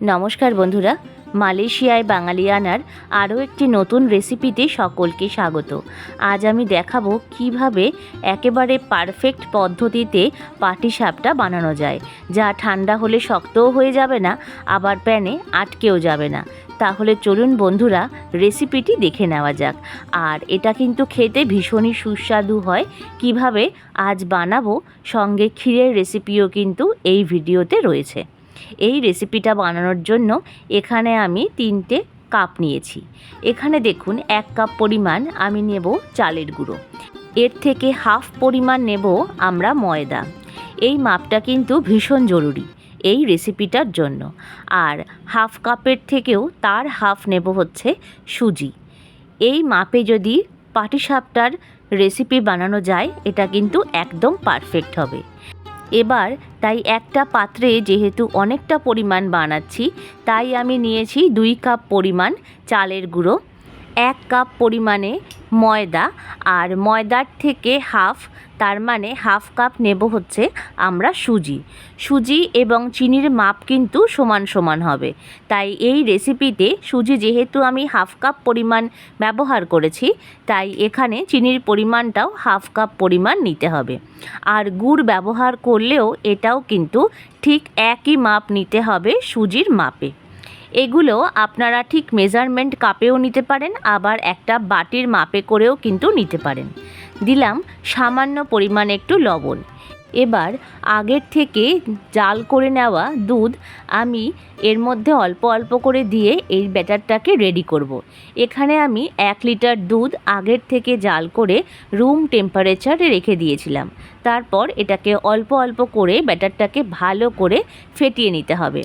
নমস্কার বন্ধুরা, মালয়েশিয়ায় বাঙালিয়ানার আরও একটি নতুন রেসিপিতে সকলকে স্বাগত। আজ আমি দেখাবো কিভাবে একেবারে পারফেক্ট পদ্ধতিতে পাটিসাপটা বানানো যায়, যা ঠান্ডা হলে শক্তও হয়ে যাবে না, আবার প্যানে আটকেও যাবে না। তাহলে চলুন বন্ধুরা, রেসিপিটি দেখে নেওয়া যাক। আর এটা কিন্তু খেতে ভীষণই সুস্বাদু হয়। কিভাবে আজ বানাবো, সঙ্গে ক্ষীরের রেসিপিও কিন্তু এই ভিডিওতে রয়েছে। এই রেসিপিটা বানানোর জন্য এখানে আমি 3টে কাপ নিয়েছি। এখানে দেখুন 1 কাপ পরিমাণ আমি নেব চালের গুঁড়ো, এর থেকে হাফ পরিমাণ নেব আমরা ময়দা। এই মাপটা কিন্তু ভীষণ জরুরি এই রেসিপিটার জন্য। আর হাফ কাপের থেকেও তার হাফ নেব হচ্ছে সুজি। এই মাপে যদি পাটিসাপটার রেসিপি বানানো যায়, এটা কিন্তু একদম পারফেক্ট হবে। এবার তাই একটা পাত্রে যেহেতু অনেকটা পরিমাণ বানাচ্ছি, তাই আমি নিয়েছি 2 কাপ পরিমাণ চালের গুঁড়ো, 1 কাপ পরিমাণে ময়দা, আর ময়দার থেকে হাফ, তার মানে হাফ কাপ নেব হচ্ছে আমরা সুজি এবং চিনির মাপ কিন্তু সমান সমান হবে। তাই এই রেসিপিতে সুজি যেহেতু আমি হাফ কাপ পরিমাণ ব্যবহার করেছি, তাই এখানে চিনির পরিমাণটাও হাফ কাপ পরিমাণ নিতে হবে। আর গুড় ব্যবহার করলেও এটাও কিন্তু ঠিক একই মাপ নিতে হবে সুজির মাপে। এগুলো আপনারা ঠিক মেজারমেন্ট কাপেও নিতে পারেন, আবার একটা বাটির মাপে করেও কিন্তু নিতে পারেন। দিলাম সামান্য পরিমাণে একটু লবণ। এবার আগের থেকে জাল করে নেওয়া দুধ আমি এর মধ্যে অল্প অল্প করে দিয়ে এই ব্যাটারটাকে রেডি করব। এখানে আমি 1 লিটার দুধ আগের থেকে জাল করে রুম টেম্পারেচারে রেখে দিয়েছিলাম। তারপর এটাকে অল্প অল্প করে ব্যাটারটাকে ভালো করে ফেটিয়ে নিতে হবে।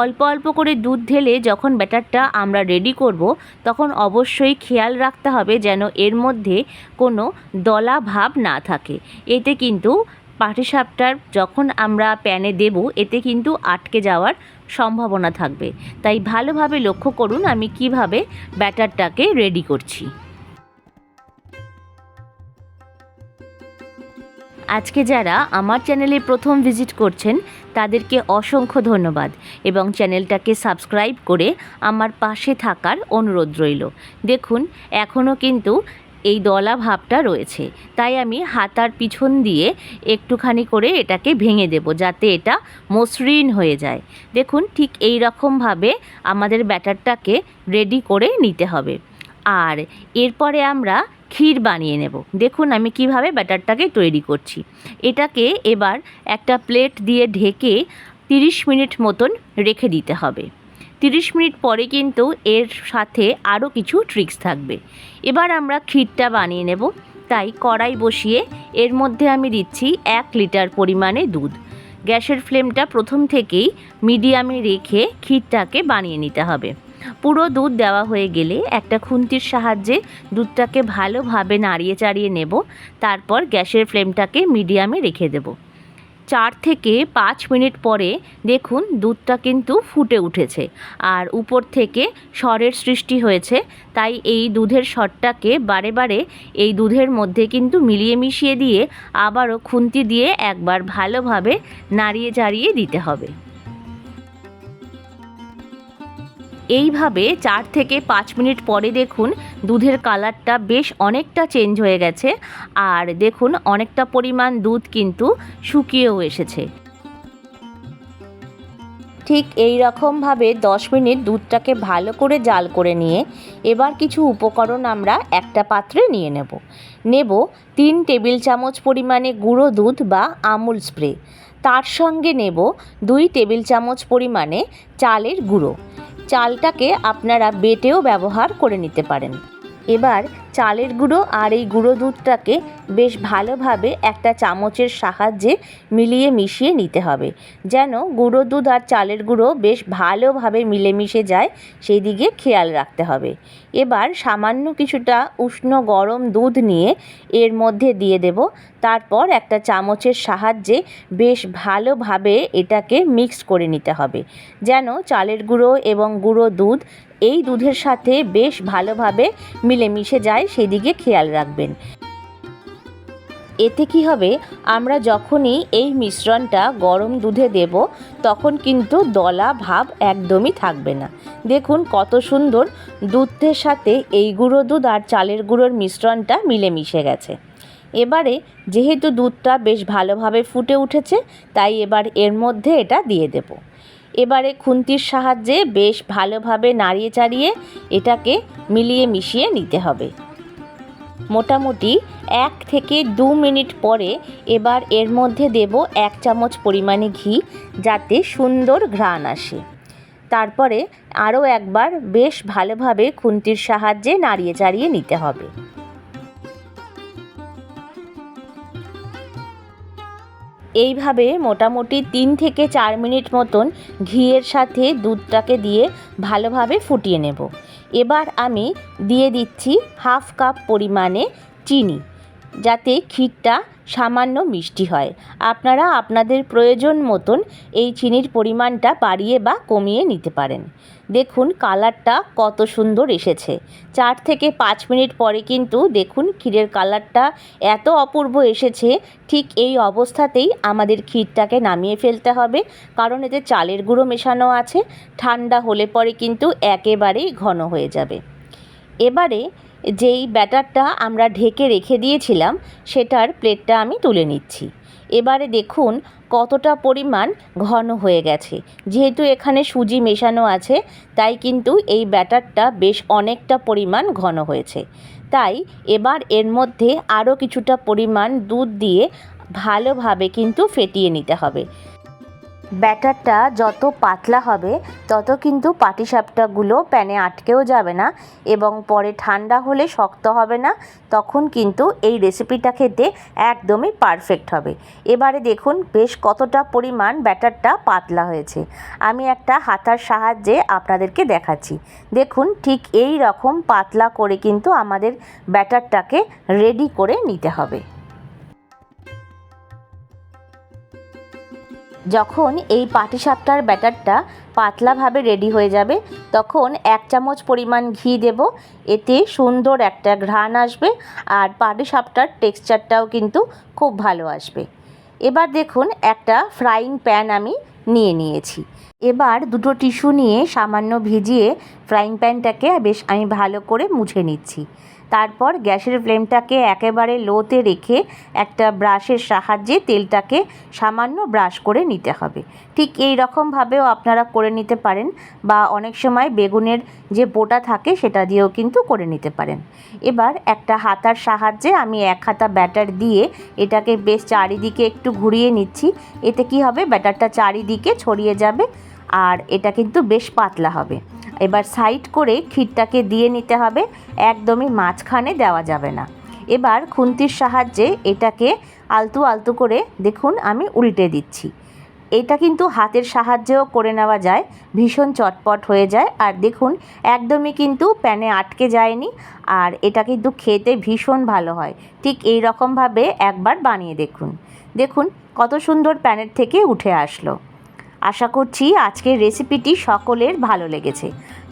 অল্প অল্প করে দুধ ঢেলে যখন ব্যাটারটা আমরা রেডি করব, তখন অবশ্যই খেয়াল রাখতে হবে যেন এর মধ্যে কোনো দলা ভাব না থাকে। এতে কিন্তু পাটিসাপটার যখন আমরা প্যানে দেব, এতে কিন্তু আটকে যাওয়ার সম্ভাবনা থাকবে। তাই ভালোভাবে লক্ষ্য করুন আমি কিভাবে ব্যাটারটাকে রেডি করছি। আজকে যারা আমার চ্যানেলে প্রথম ভিজিট করছেন, তাদেরকে অসংখ্য ধন্যবাদ এবং চ্যানেলটাকে সাবস্ক্রাইব করে আমার পাশে থাকার অনুরোধ রইল। দেখুন এখনও কিন্তু এই দলা ভাবটা রয়েছে, তাই আমি হাতার পিছন দিয়ে একটুখানি করে এটাকে ভেঙে দেব, যাতে এটা মসৃণ হয়ে যায়। দেখুন ঠিক এই রকমভাবে আমাদের ব্যাটারটাকে রেডি করে নিতে হবে। আর এরপরে আমরা ক্ষীর বানিয়ে নেব। দেখুন আমি কিভাবে ব্যাটারটাকে তৈরি করছি। এটাকে এবার একটা প্লেট দিয়ে ঢেকে 30 মিনিট মতন রেখে দিতে হবে। 30 মিনিট পরে কিন্তু এর সাথে আরও কিছু ট্রিক্স থাকবে। এবার আমরা ক্ষীরটা বানিয়ে নেব। তাই কড়াই বসিয়ে এর মধ্যে আমি দিচ্ছি 1 লিটার পরিমাণে দুধ। গ্যাসের ফ্লেমটা প্রথম থেকেই মিডিয়ামে রেখে ক্ষীরটাকে বানিয়ে নিতে হবে। পুরো দুধ দেওয়া হয়ে গেলে একটা খুন্তির সাহায্যে দুধটাকে ভালোভাবে নাড়িয়ে চাড়িয়ে নেব। তারপর গ্যাসের ফ্লেমটাকে মিডিয়ামে রেখে দেব। 4 থেকে 5 মিনিট পরে দেখুন দুধটা কিন্তু ফুটে উঠেছে আর উপর থেকে সরের সৃষ্টি হয়েছে। তাই এই দুধের সরটাকে বারে বারে এই দুধের মধ্যে কিন্তু মিলিয়ে মিশিয়ে দিয়ে আবারও খুন্তি দিয়ে একবার ভালোভাবে নাড়িয়ে চাড়িয়ে দিতে হবে। এইভাবে 4 থেকে 5 মিনিট পরে দেখুন দুধের কালারটা বেশ অনেকটা চেঞ্জ হয়ে গেছে। আর দেখুন অনেকটা পরিমাণ দুধ কিন্তু শুকিয়েও এসেছে। ঠিক এই রকমভাবে 10 মিনিট দুধটাকে ভালো করে জাল করে নিয়ে এবার কিছু উপকরণ আমরা একটা পাত্রে নিয়ে নেব 3 টেবিল চামচ পরিমাণে গুঁড়ো দুধ বা আমুল স্প্রে। তার সঙ্গে নেব 2 টেবিল চামচ পরিমাণে চালের গুঁড়ো। চালটাকে আপনারা বেটেও ব্যবহার করে নিতে পারেন। এবার চালের গুঁড়ো আর এই গুঁড়ো দুধটাকে বেশ ভালোভাবে একটা চামচের সাহায্যে মিলিয়ে মিশিয়ে নিতে হবে, যেন গুঁড়ো দুধ আর চালের গুঁড়ো বেশ ভালোভাবে মিলেমিশে যায়, সেই দিকে খেয়াল রাখতে হবে। এবার সামান্য কিছুটা উষ্ণ গরম দুধ নিয়ে এর মধ্যে দিয়ে দেব। তারপর একটা চামচের সাহায্যে বেশ ভালোভাবে এটাকে মিক্স করে নিতে হবে, যেন চালের গুঁড়ো এবং গুঁড়ো দুধ এই দুধের সাথে বেশ ভালোভাবে মিলেমিশে যায়, সেদিকে খেয়াল রাখবেন। এতে কি হবে, আমরা যখনই এই মিশ্রণটা গরম দুধে দেব তখন কিন্তু দলা ভাব একদমই থাকবে না। দেখুন কত সুন্দর দুধের সাথে এই গুঁড়ো দুধ আর চালের গুঁড়োর মিশ্রণটা মিলেমিশে গেছে। এবারে যেহেতু দুধটা বেশ ভালোভাবে ফুটে উঠেছে, তাই এবার এর মধ্যে এটা দিয়ে দেব। এবারে খুন্তির সাহায্যে বেশ ভালোভাবে নাড়িয়ে চাড়িয়ে এটাকে মিলিয়ে মিশিয়ে নিতে হবে। মোটামুটি 1 থেকে 2 মিনিট পরে এবার এর মধ্যে দেব 1 চামচ পরিমাণে ঘি, যাতে সুন্দর ঘ্রাণ আসে। তারপরে আরও একবার বেশ ভালোভাবে খুন্তির সাহায্যে নাড়িয়ে চাড়িয়ে নিতে হবে। এইভাবে মোটামুটি 3 থেকে 4 মিনিট মতন ঘিয়ের সাথে দুধটাকে দিয়ে ভালোভাবে ফুটিয়ে নেব। এবার আমি দিয়ে দিচ্ছি 1/2 কাপ পরিমাণে চিনি, যাতে ক্ষীরটা সামান্য মিষ্টি হয়। আপনারা আপনাদের প্রয়োজন মতন এই চিনির পরিমাণটা বাড়িয়ে বা কমিয়ে নিতে পারেন। দেখুন কালারটা কত সুন্দর এসেছে। 4 থেকে 5 মিনিট পরে কিন্তু দেখুন ক্ষীরের কালারটা এত অপূর্ব এসেছে। ঠিক এই অবস্থাতেই আমাদের ক্ষীরটাকে নামিয়ে ফেলতে হবে, কারণ এতে চালের গুঁড়ো মেশানো আছে। ঠান্ডা হলে পরে কিন্তু একেবারেই ঘন হয়ে যাবে। এবারে যেই ব্যাটারটা আমরা ঢেকে রেখে দিয়েছিলাম সেটার প্লেটটা আমি তুলে নিচ্ছি। এবারে দেখুন কতটা পরিমাণ ঘন হয়ে গেছে। যেহেতু এখানে সুজি মেশানো আছে, তাই কিন্তু এই ব্যাটারটা বেশ অনেকটা পরিমাণ ঘন হয়েছে। তাই এবার এর মধ্যে আরও কিছুটা পরিমাণ দুধ দিয়ে ভালোভাবে কিন্তু ফেটিয়ে নিতে হবে। ব্যাটারটা যত পাতলা হবে তত কিন্তু পাটিসাপটাগুলো প্যানে আটকেও যাবে না এবং পরে ঠান্ডা হলে শক্ত হবে না। তখন কিন্তু এই রেসিপিটা খেতে একদমই পারফেক্ট হবে। এবারে দেখুন বেশ কতটা পরিমাণ ব্যাটারটা পাতলা হয়েছে। আমি একটা হাতার সাহায্যে আপনাদেরকে দেখাচ্ছি। দেখুন ঠিক এই রকম পাতলা করে কিন্তু আমাদের ব্যাটারটাকে রেডি করে নিতে হবে। যখন এই পাটিসাপটার ব্যাটারটা পাতলাভাবে রেডি হয়ে যাবে, তখন 1 চামচ পরিমাণ ঘি দেব। এতে সুন্দর একটা ঘ্রাণ আসবে আর পাটিসাপটার টেক্সচারটাও কিন্তু খুব ভালো আসবে। এবার দেখুন একটা ফ্রাইং প্যান আমি নিয়ে নিয়েছি। এবার দুটো টিস্যু নিয়ে সামান্য ভিজিয়ে ফ্রাইং প্যানটাকে বেশ আমি ভালো করে মুছে নিচ্ছি। তারপর গ্যাসের ফ্লেমটাকে একেবারে লোতে রেখে একটা ব্রাশের সাহায্যে তেলটাকে সামান্য ব্রাশ করে নিতে হবে। ঠিক এই রকমভাবেও আপনারা করে নিতে পারেন, বা অনেক সময় বেগুনের যে বোটা থাকে সেটা দিয়েও কিন্তু করে নিতে পারেন। এবার একটা হাতার সাহায্যে আমি 1 হাতা ব্যাটার দিয়ে এটাকে বেশ চারিদিকে একটু ঘুরিয়ে নিচ্ছি। এতে কি হবে, ব্যাটারটা চারিদিকে ছড়িয়ে যাবে আর এটা কিন্তু বেশ পাতলা হবে। এবার সাইড করে ক্ষীরটাকে দিয়ে নিতে হবে, একদমই মাঝখানে দেওয়া যাবে না। এবার খুন্তির সাহায্যে এটাকে আলতু আলতু করে দেখুন আমি উল্টে দিচ্ছি। এটা কিন্তু হাতের সাহায্যেও করে নেওয়া যায়, ভীষণ চটপট হয়ে যায়। আর দেখুন একদমই কিন্তু প্যানে আটকে যায়নি, আর এটা কিন্তু খেতে ভীষণ ভালো হয়। ঠিক এই রকমভাবে একবার বানিয়ে দেখুন। দেখুন কত সুন্দর প্যানের থেকে উঠে আসলো। আশা করছি আজকের রেসিপিটি সকলের ভালো লেগেছে।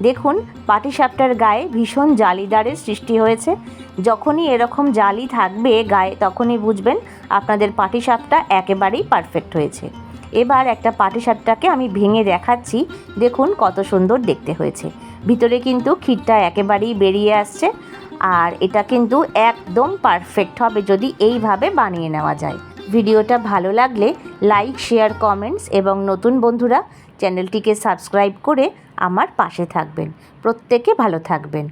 দেখুন পাটিসাপটার গায়ে ভীষণ জালিদারের সৃষ্টি হয়েছে। যখনই এরকম জালি থাকবে গায়ে, তখনই বুঝবেন আপনাদের পাটিসাপটা একেবারেই পারফেক্ট হয়েছে। এবার একটা পাটিসাপটাকে আমি ভেঙে দেখাচ্ছি। দেখুন কত সুন্দর দেখতে হয়েছে। ভিতরে কিন্তু ক্ষীরটা একেবারেই বেরিয়ে আসছে, আর এটা কিন্তু একদম পারফেক্ট হবে যদি এইভাবে বানিয়ে নেওয়া যায়। ভিডিওটা ভালো লাগলে লাইক, শেয়ার, কমেন্টস এবং নতুন বন্ধুরা চ্যানেলটিকে সাবস্ক্রাইব করে আমার পাশে থাকবেন। প্রত্যেকে ভালো থাকবেন।